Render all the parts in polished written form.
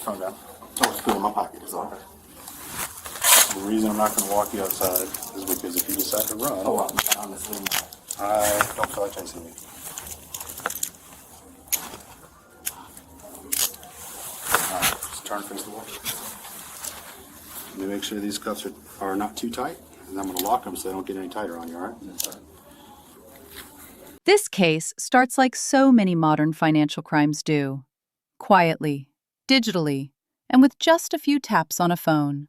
phone down. Oh, it's good in my pocket. It's all right. The reason I'm not going to walk you outside is because if you decide to run, Oh, I'm honestly not. I don't feel like chasing you. Alright, just turn face the wall. Let me make sure these cuffs are not too tight, and I'm going to lock them so they don't get any tighter on you, alright? Yes, sir. This case starts like so many modern financial crimes do. Quietly, digitally, and with just a few taps on a phone.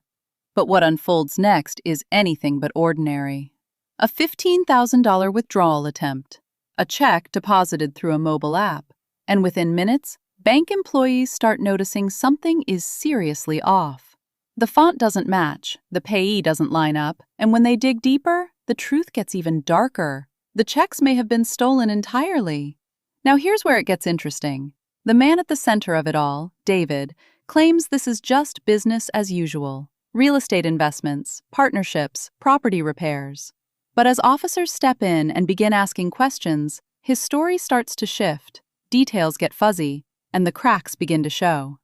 But what unfolds next is anything but ordinary. A $15,000 withdrawal attempt, a check deposited through a mobile app, and within minutes, bank employees start noticing something is seriously off. The font doesn't match, the payee doesn't line up, and when they dig deeper, the truth gets even darker. The checks may have been stolen entirely. Now here's where it gets interesting. The man at the center of it all, David, claims this is just business as usual. Real estate investments, partnerships, property repairs. But as officers step in and begin asking questions, his story starts to shift, details get fuzzy, and the cracks begin to show.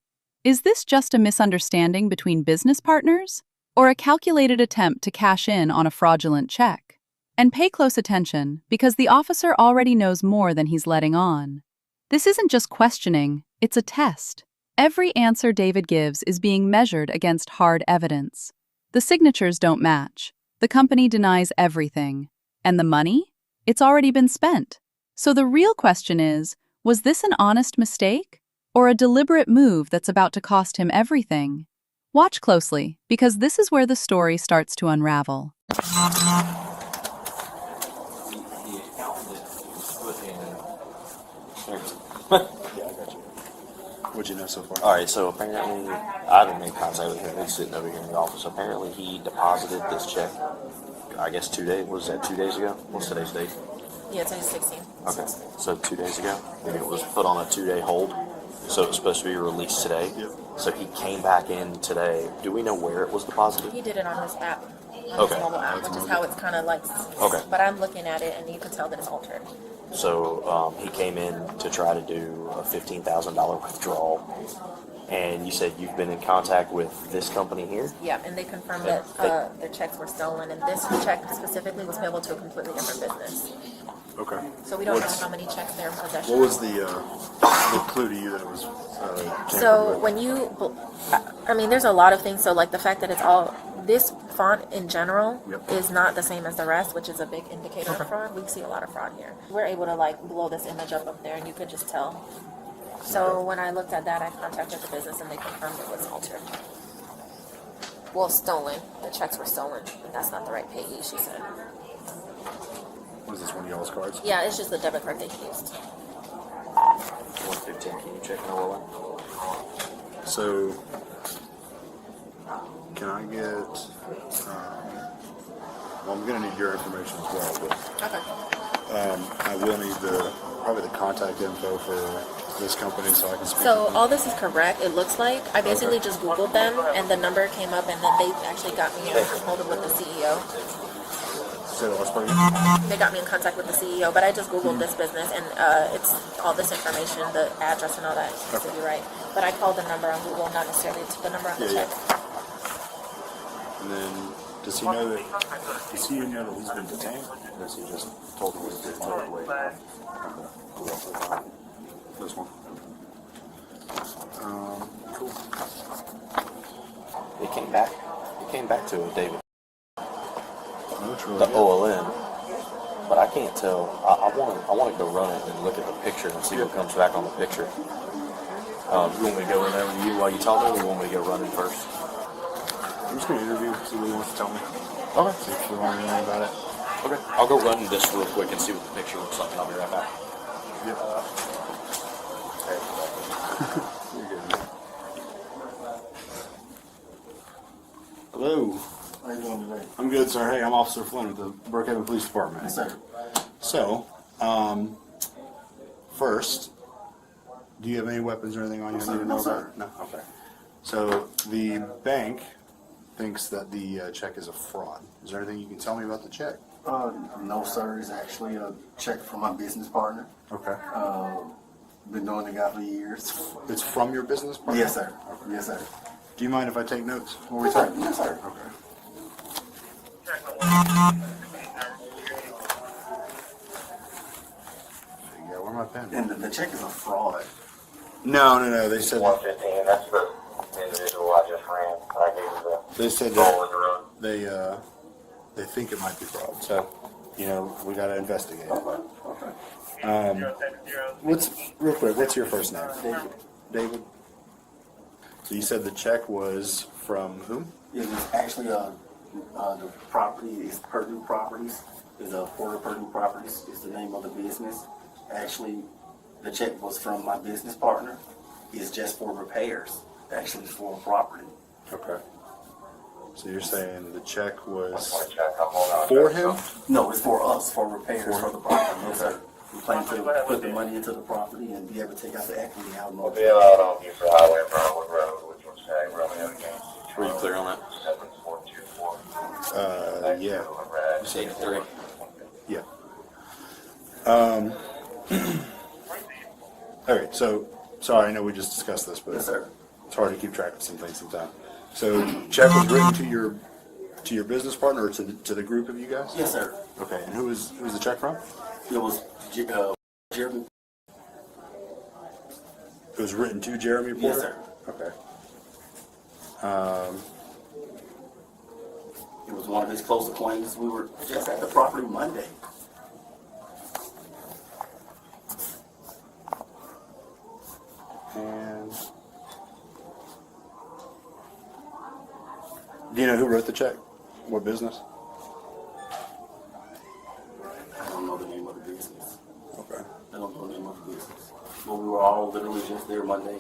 Is this just a misunderstanding between business partners, or a calculated attempt to cash in on a fraudulent check? And pay close attention, because the officer already knows more than he's letting on. This isn't just questioning, it's a test. Every answer David gives is being measured against hard evidence. The signatures don't match. The company denies everything. And the money? It's already been spent. So the real question is, was this an honest mistake? Or a deliberate move that's about to cost him everything? Watch closely, because this is where the story starts to unravel. Yeah, I got you. What'd you know so far? Alright, so apparently, I haven't made contact with him. He's sitting over here in the office. Apparently, he deposited this check, I guess 2 days, was that 2 days ago? What's today's date? Yeah, today's 16. Okay, so 2 days ago, and it was put on a 2-day hold, so it was supposed to be released today. Yep. So he came back in today. Do we know where it was deposited? He did it on his app, on Okay. his mobile app, which is how it's kind of like. Okay. But I'm looking at it, and you can tell that it's altered. So he came in to try to do a $15,000 withdrawal, and you said you've been in contact with this company here? Yeah, and they confirmed that their checks were stolen, and this check specifically was payable to a completely different business. Okay. So we don't know how many checks they're in possession. What was the clue to you that it was So when you, I mean, there's a lot of things. So like the fact that it's all, this font in general Yep. is not the same as the rest, which is a big indicator of fraud. We see a lot of fraud here. We're able to like blow this image up there, and you could just tell. So when I looked at that, I contacted the business, and they confirmed it was altered. Well, stolen. The checks were stolen, and that's not the right payee, she said. Was this one of y'all's cards? Yeah, it's just the debit card they used. 115, can you check Noah? So, can I get? Well, I'm gonna need your information as well, but Okay. I will need probably the contact info for this company so I can speak. So to them. all this is correct, it looks like. I basically just Googled them, and the number came up, and then they actually got me in hold with the CEO. Say the last part again? They got me in contact with the CEO, but I just Googled this business, and it's all this information, the address and all that to be right. But I called the number on Google, not necessarily the number on the check. And then, does he know that? Does he know that he's been detained? Or has he just told him he's been taken away? This one. Cool. It came back. It came back to David. No, it's really The good. OLN, but I can't tell. I want to go run it and look at the picture and see what comes back on the picture. You want me to go in there with you while you talk to me, or you want me to go run it first? I'm just gonna interview, see what he wants to tell me. Okay. See if we learn anything about it. Okay. I'll go run this real quick and see what the picture looks like, and I'll be right back. Yep. You're good. Hello. How you doing today? I'm good, sir. Hey, I'm Officer Flynn with the Brookhaven Police Department. Yes, sir. So, first, do you have any weapons or anything on you? I need to know No, sir. about? No. Okay. So the bank thinks that the check is a fraud. Is there anything you can tell me about the check? No, sir. It's actually a check from my business partner. Okay. Been knowing the guy for years. It's from your business partner? Yes, sir. Yes, sir. Do you mind if I take notes? What were we Yes, sir. talking? Yes, sir. Okay. Yeah, where my pen? And the check is a fraud. No. They said 115, that's the individual I just ran. I gave you the they said roll in the road. that they think it might be fraud. So, we got to investigate. What's real quick? What's your first name? David. David. So you said the check was from whom? It was actually the property is Purdue Properties. Is Porter Purdue Properties is the name of the business. Actually, the check was from my business partner. It's just for repairs. Actually, for property. Okay. So you're saying the check was Want to check? I'm holding on. for him? No, it's for us for repairs for the property. Yes, sir. We plan to put the money into the property and be able to take out the equity out. We'll be allowed on you for Highway and Brownwood Road, which will say Romeo Gaines. Were you clear on that? 7424. Yeah. You said 3. Yeah. All right. So, sorry, I know we just discussed this, but Yes, sir. it's hard to keep track of some things sometimes. So, check was written to your business partner or to the group of you guys? Yes, sir. Okay. And who was the check from? It was Jeremy. It was written to Jeremy Porter? Yes, sir. Okay. It was one of his close acquaintances. We were just at the property Monday. And do you know who wrote the check? What business? I don't know the name of the business. Okay. I don't know the name of the business. But we were all literally just there Monday.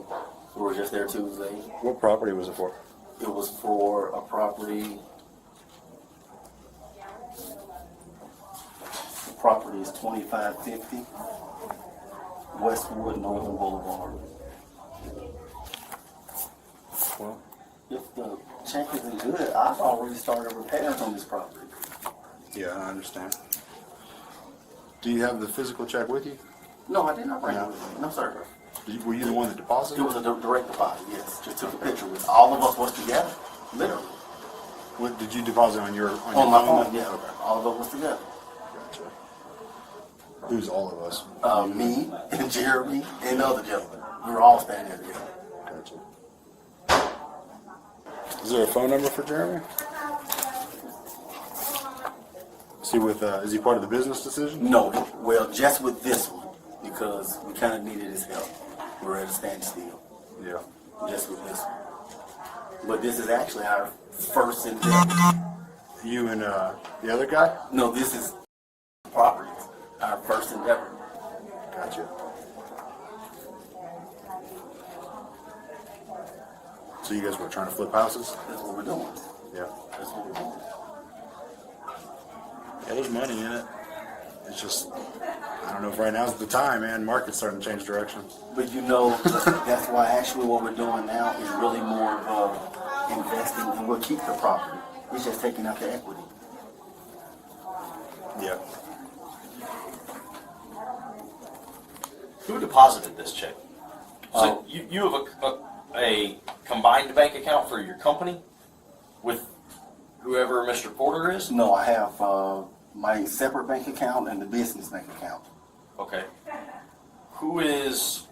We were just there Tuesday. What property was it for? It was for a property. The property is 2550 Westwood Northern Boulevard. Well, If the check isn't good, I've already started repairs on this property. yeah, I understand. Do you have the physical check with you? No, I did not bring No. it with me. No, sir. Were you the one that It deposited? was a direct deposit, yes. Just took a picture with all of us was together, literally. What did you deposit on your On my phone, then? yeah. Okay. All of us was together. Gotcha. Who's all of us? Me and Jeremy and the other gentleman. We were all standing there together. Gotcha. Is there a phone number for Jeremy? Is he part of the business decision? No, well, just with this one, because we kind of needed his help. We were at a standstill, Yeah. just with this one. But this is actually our first endeavor. You and the other guy? No, this is property. Our first endeavor. Gotcha. So you guys were trying to flip houses? That's what we're doing. Yeah. That's what we're doing. Yeah, there's money in it. It's just, I don't know if right now's the time, man. Market's starting to change direction. But that's why actually what we're doing now is really more of investing, and we'll keep the property. It's just taking out the equity. Yeah. Who deposited this check? So you have a combined bank account for your company with whoever Mr. Porter is? No, I have my separate bank account and the business bank account. Okay. Who is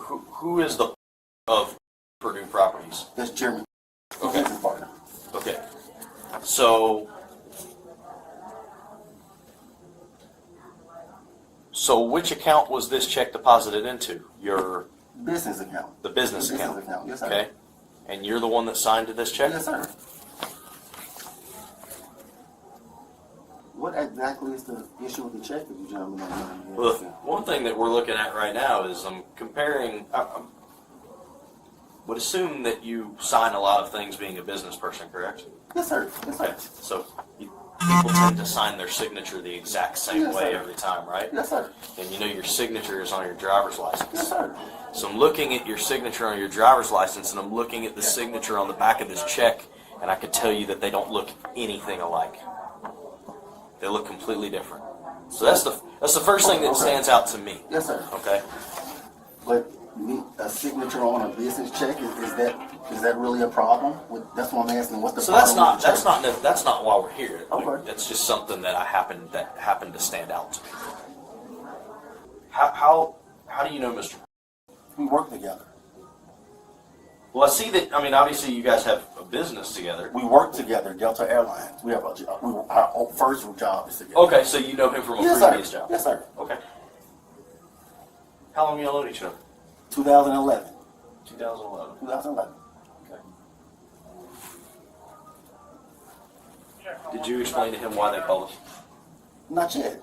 the of Purdue Properties? That's Jeremy, Okay. business partner. Okay. So which account was this check deposited into? Business account. The business Business account. account, yes, sir. Okay. And you're the one that signed to this check? Yes, sir. What exactly is the issue with the check that you gentlemen are doing? Well, one thing that we're looking at right now is I'm comparing. I would assume that you sign a lot of things being a business person, correct? Yes, sir. Yes, Okay. sir. So people tend to sign their signature the exact same Yes, way sir. every time, right? Yes, sir. And you know your signature is on your driver's license. Yes, sir. So I'm looking at your signature on your driver's license, and I'm looking at the signature on the back of this check, and I can tell you that they don't look anything alike. They look completely different. So that's the first thing that stands out to me. Yes, sir. Okay. But a signature on a business check, is that really a problem? That's what I'm asking. What's the So problem? that's not why we're here. Okay. That's just something that happened to stand out to me. How do you know Mr. We work together. Well, I see that. I mean, obviously, you guys have a business together. We work together. Delta Airlines. We have a job. Our first job is together. Okay, so you know him from a Yes, previous sir. job. Yes, sir. Okay. How long y'all known each other? 2011. 2011. 2011. Okay. Did you explain to him why they called us? Not yet.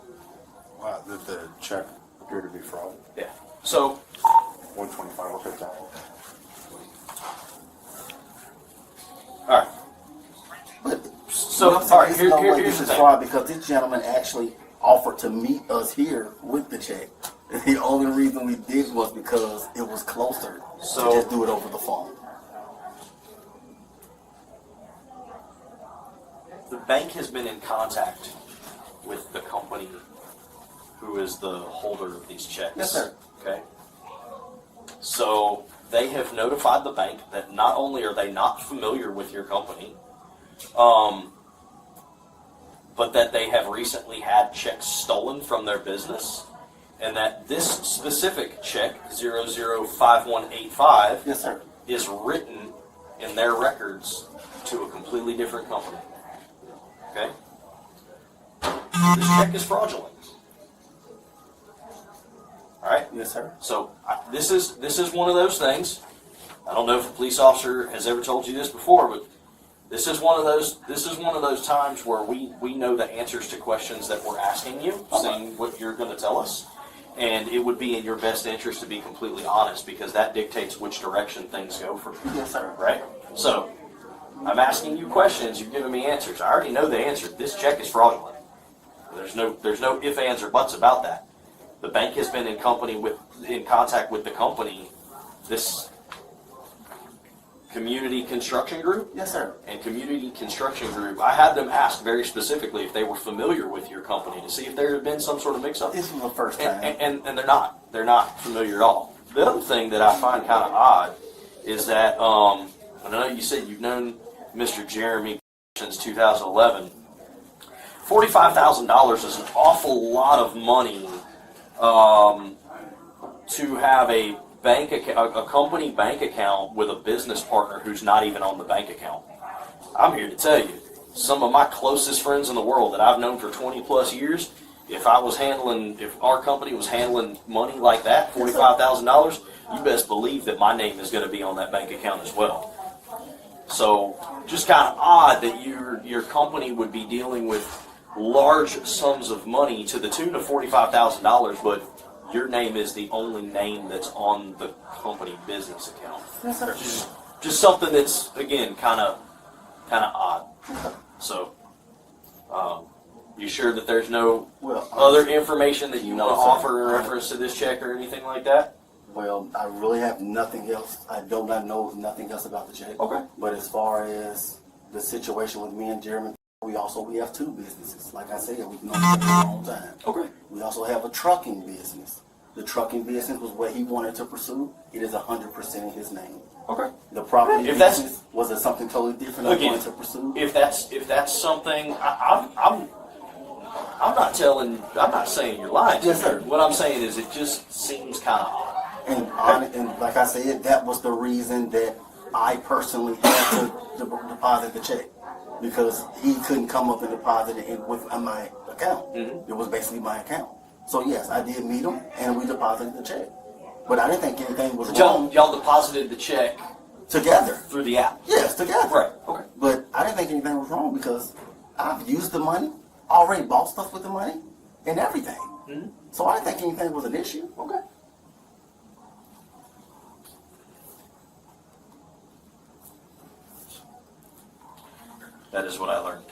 That the check appeared to be fraud. Yeah. So 125, we'll take that one. all right. But So I'm saying all right. there's no way Here's this the is thing. fraud because this gentleman actually offered to meet us here with the check. And the only reason we did was because it was closer So- to just do it over the phone. The bank has been in contact with the company who is the holder of these checks. Yes, sir. Okay. So they have notified the bank that not only are they not familiar with your company, but that they have recently had checks stolen from their business, and that this specific check, 005185, Yes, sir. is written in their records to a completely different company. Okay? This check is fraudulent. All right? Yes, sir. So this is one of those things. I don't know if a police officer has ever told you this before, but this is one of those times where we know the answers to questions that we're asking you, saying what you're going to tell us, and it would be in your best interest to be completely honest because that dictates which direction things go from here. Yes, sir. Right? So I'm asking you questions. You're giving me answers. I already know the answer. This check is fraudulent. There's no ifs, ands, or buts about that. The bank has been in contact with the company, this Community Construction Group. Yes, sir. And Community Construction Group, I had them ask very specifically if they were familiar with your company to see if there had been some sort of mix-up. This was the first time. And they're not. They're not familiar at all. The other thing that I find kind of odd is that, I know you said you've known Mr. Jeremy since 2011. $45,000 is an awful lot of money to have a bank account, a company bank account with a business partner who's not even on the bank account. I'm here to tell you, some of my closest friends in the world that I've known for 20 plus years, if our company was handling money like that, $45,000, you best believe that my name is going to be on that bank account as well. So just kind of odd that your company would be dealing with large sums of money to the tune of $45,000, but your name is the only name that's on the company business account. Yes, sir. Just something that's, again, kind of odd. So, you sure that there's no other information that you want to offer in reference to this check or anything like that? Well, I really have nothing else. I do not know nothing else about the check. Okay. But as far as the situation with me and Jeremy, we have two businesses. Like I said, we can only take it a long time. Okay. We also have a trucking business. The trucking business was what he wanted to pursue. It is 100% in his name. Okay. The property If that's- business was it something totally different I Again, wanted to pursue? if that's something, I'm not saying you're lying. Yes, sir. What I'm saying is it just seems kind of odd. And like I said, that was the reason that I personally had to deposit the check. Because he couldn't come up and deposit it with my account. Mm-hmm. It was basically my account. So yes, I did meet him and we deposited the check. But I didn't think anything was wrong. Y'all deposited the check Together. through the app. Yes, together. Right. Okay. But I didn't think anything was wrong because I've used the money, already bought stuff with the money, and everything. Mm-hmm. So I didn't think anything was an issue. Okay. That is what I learned.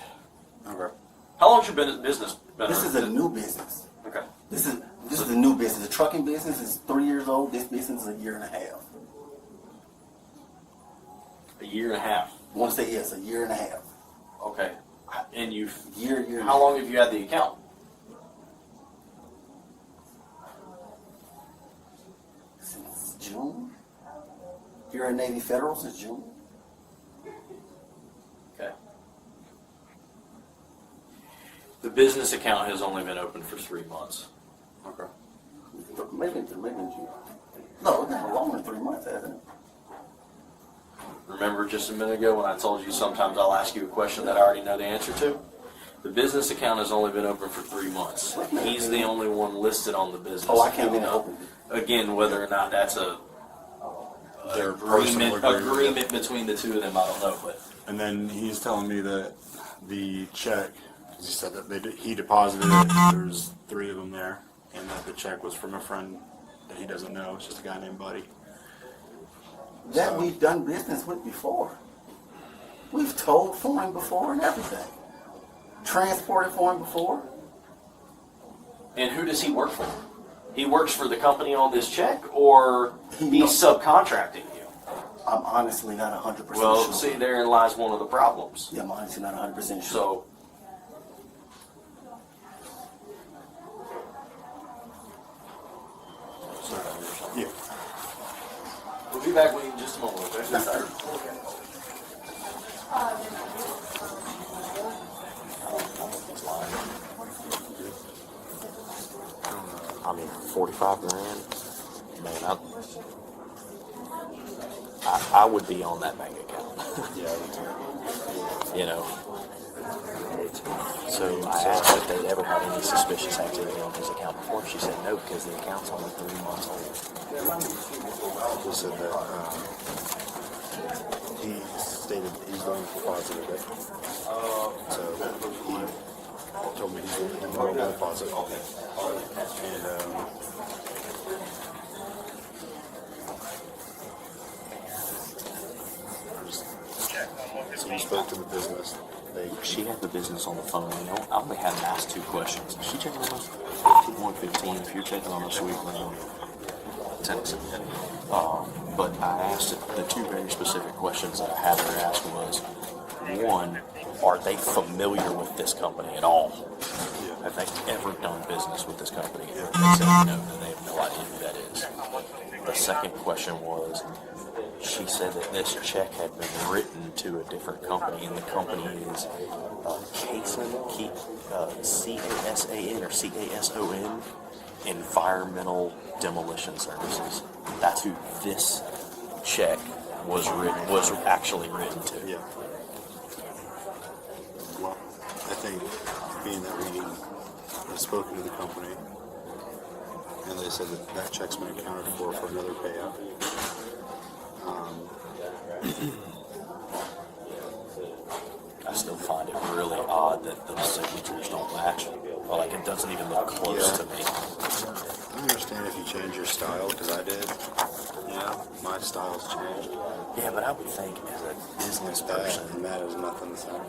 Okay. How long's your business been? This is a new business. Okay. This is a new business. The trucking business is 3 years old. This business is a year and a half. A year and a half. I want to say yes, a year and a half. Okay. And Year and a how half. long have you had the account? Since June. Here at Navy Federal since June. Okay. The business account has only been open for 3 months. Okay. Maybe in June. No, it's been longer than 3 months, hasn't it? Remember just a minute ago when I told you sometimes I'll ask you a question that I already know the answer to? The business account has only been open for 3 months. He's the only one listed on the business Oh, I came in and account. opened it. Again, whether or not that's a Their personal agreement between the two of them, I don't know. But And then he's telling me that the check, 'cause he said that he deposited it, there's 3 of them there, and that the check was from a friend that he doesn't know. It's just a guy named Buddy. That So- we've done business with before. We've told for him before and everything. Transported for him before. and who does he work for? He works for the company on this check, or He he's subcontracting you? I'm honestly not 100% Well, sure. see, therein lies one of the problems. Yeah, I'm honestly not 100% sure. So, Yeah. we'll be back with you in just a moment, okay? I mean, 45 grand, man, I would be on that bank account, you know. So I asked if they'd ever had any suspicious activity on his account before. She said no, because the account's only 3 months old. He said that he stated he's going to deposit it. So he told me he's going to deposit it. And so he spoke to the business. She had the business on the phone. You know, I only had to ask 2 questions. She checked on us 115. If you're checking on us weekly, 10. But I asked the 2 very specific questions that I had her ask was, 1, are they familiar with this company at all? Have they ever done business with this company? And if they said no, then they have no idea who that is. The second question was, she said that this check had been written to a different company, and the company is C-A-S-A-N or C-A-S-O-N, Environmental Demolition Services. That's who this check was actually written to. yeah. Well, I think being that we have spoken to the company, and they said that that check's been accounted for another payout. I still find it really odd that the signatures don't match. Well, like, it doesn't even look close to me. I understand if you change your style, because I did. Yeah, my style's changed. Yeah, but I would think as a business person, And that is nothing the same.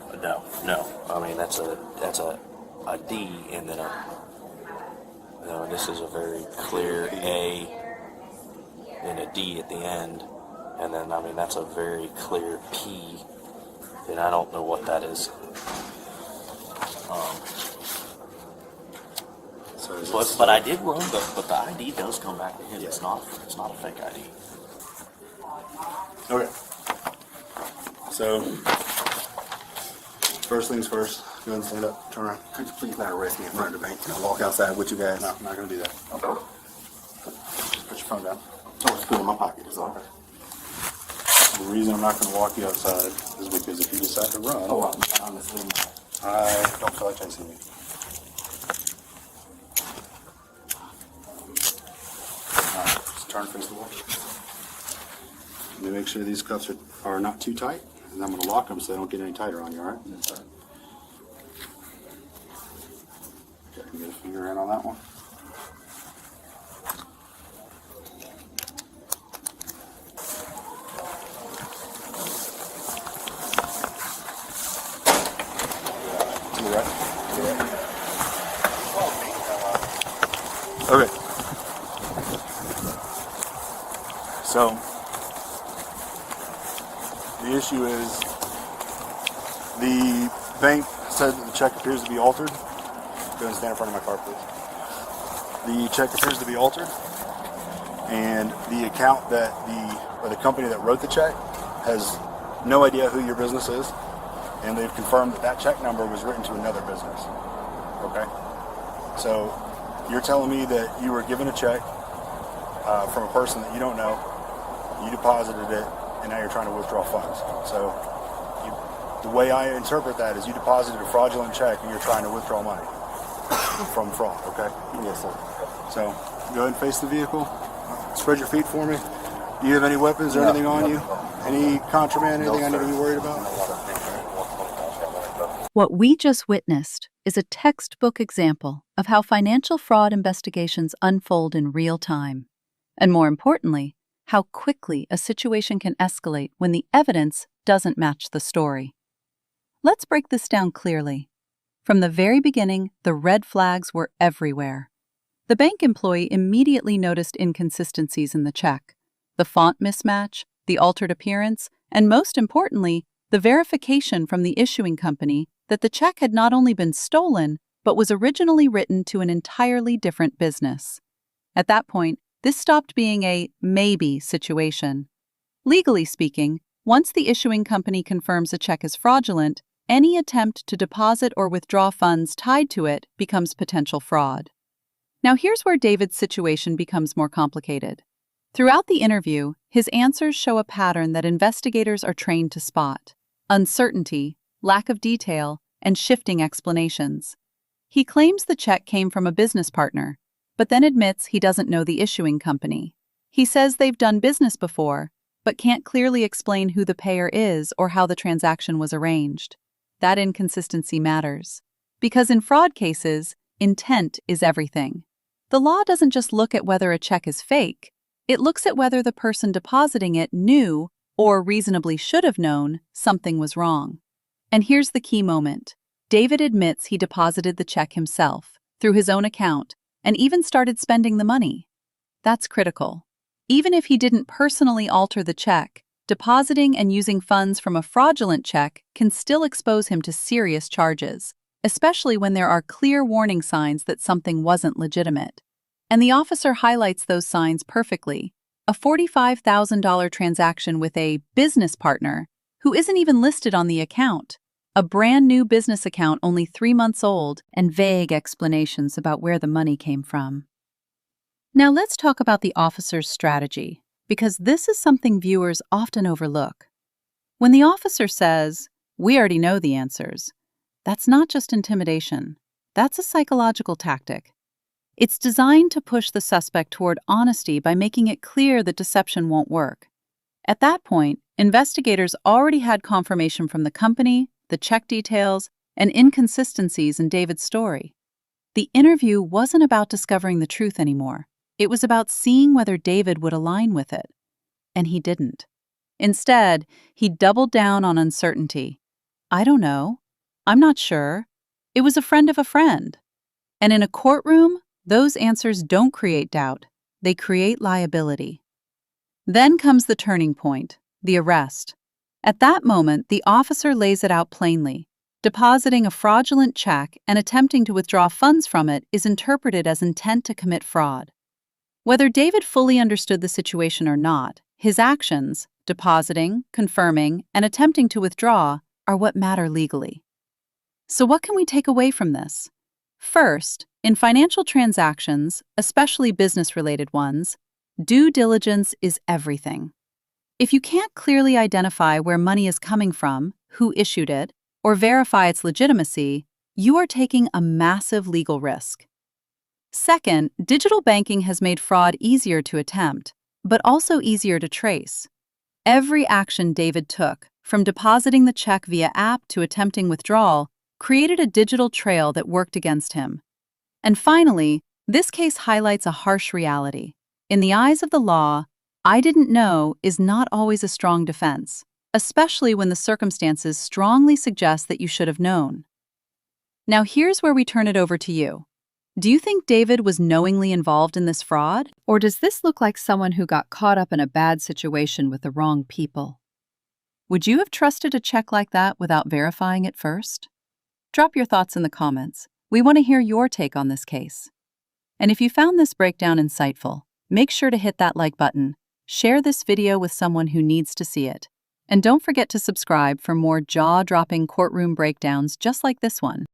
no. I mean, that's a D and then this is a very clear A and a D at the end, and then I mean that's a very clear P, and I don't know what that is. So is But I did run, but the ID does come back to him. Yeah. It's not a fake ID. Okay. So, first things first. Go ahead and stand up. Turn around. Could you please not arrest me in front of the bank? I'll walk outside with you guys. No, I'm not going to do that. Okay. Just put your phone down. Oh, it's good in my pocket. It's all right. The reason I'm not going to walk you outside is because if you decide to run, Oh, I'm honestly not. I don't feel like chasing you. Alright, just turn face the wall. Let me make sure these cuffs are not too tight, and I'm going to lock them so they don't get any tighter on you, alright? Yes, sir. Okay, get a finger in on that one. To the right? Okay. So, the issue is the bank said that the check appears to be altered. Go ahead and stand in front of my car, please. The check appears to be altered, and the account that the company that wrote the check has no idea who your business is, and they've confirmed that that check number was written to another business. Okay? So you're telling me that you were given a check from a person that you don't know, you deposited it, and now you're trying to withdraw funds. So the way I interpret that is you deposited a fraudulent check and you're trying to withdraw money from fraud, okay? Yes, sir. So go ahead and face the vehicle. Spread your feet for me. Do you have any weapons or anything on you? Any contraband, anything I need to be worried about? What we just witnessed is a textbook example of how financial fraud investigations unfold in real time. And more importantly, how quickly a situation can escalate when the evidence doesn't match the story. Let's break this down clearly. From the very beginning, the red flags were everywhere. The bank employee immediately noticed inconsistencies in the check: the font mismatch, the altered appearance, and most importantly, the verification from the issuing company that the check had not only been stolen, but was originally written to an entirely different business. At that point, this stopped being a maybe situation. Legally speaking, once the issuing company confirms a check is fraudulent, any attempt to deposit or withdraw funds tied to it becomes potential fraud. Now here's where David's situation becomes more complicated. Throughout the interview, his answers show a pattern that investigators are trained to spot: uncertainty, lack of detail, and shifting explanations. He claims the check came from a business partner, but then admits he doesn't know the issuing company. He says they've done business before, but can't clearly explain who the payer is or how the transaction was arranged. That inconsistency matters, because in fraud cases, intent is everything. The law doesn't just look at whether a check is fake, it looks at whether the person depositing it knew, or reasonably should have known, something was wrong. And here's the key moment. David admits he deposited the check himself, through his own account, and even started spending the money. That's critical. Even if he didn't personally alter the check, depositing and using funds from a fraudulent check can still expose him to serious charges, especially when there are clear warning signs that something wasn't legitimate. And the officer highlights those signs perfectly. A $45,000 transaction with a business partner who isn't even listed on the account. A brand new business account only 3 months old, and vague explanations about where the money came from. Now let's talk about the officer's strategy, because this is something viewers often overlook. When the officer says, "We already know the answers," that's not just intimidation. That's a psychological tactic. It's designed to push the suspect toward honesty by making it clear that deception won't work. At that point, investigators already had confirmation from the company, the check details, and inconsistencies in David's story. The interview wasn't about discovering the truth anymore. It was about seeing whether David would align with it. And he didn't. Instead, he doubled down on uncertainty. "I don't know. I'm not sure. It was a friend of a friend." And in a courtroom, those answers don't create doubt. They create liability. Then comes the turning point, the arrest. At that moment, the officer lays it out plainly. Depositing a fraudulent check and attempting to withdraw funds from it is interpreted as intent to commit fraud. Whether David fully understood the situation or not, his actions, depositing, confirming, and attempting to withdraw, are what matter legally. So what can we take away from this? First, in financial transactions, especially business-related ones, due diligence is everything. If you can't clearly identify where money is coming from, who issued it, or verify its legitimacy, you are taking a massive legal risk. Second, digital banking has made fraud easier to attempt, but also easier to trace. Every action David took, from depositing the check via app to attempting withdrawal, created a digital trail that worked against him. And finally, this case highlights a harsh reality. In the eyes of the law, "I didn't know" is not always a strong defense, especially when the circumstances strongly suggest that you should have known. Now here's where we turn it over to you. Do you think David was knowingly involved in this fraud? Or does this look like someone who got caught up in a bad situation with the wrong people? Would you have trusted a check like that without verifying it first? Drop your thoughts in the comments. We want to hear your take on this case. And if you found this breakdown insightful, Make sure to hit that like button, share this video with someone who needs to see it, and don't forget to subscribe for more jaw-dropping courtroom breakdowns just like this one.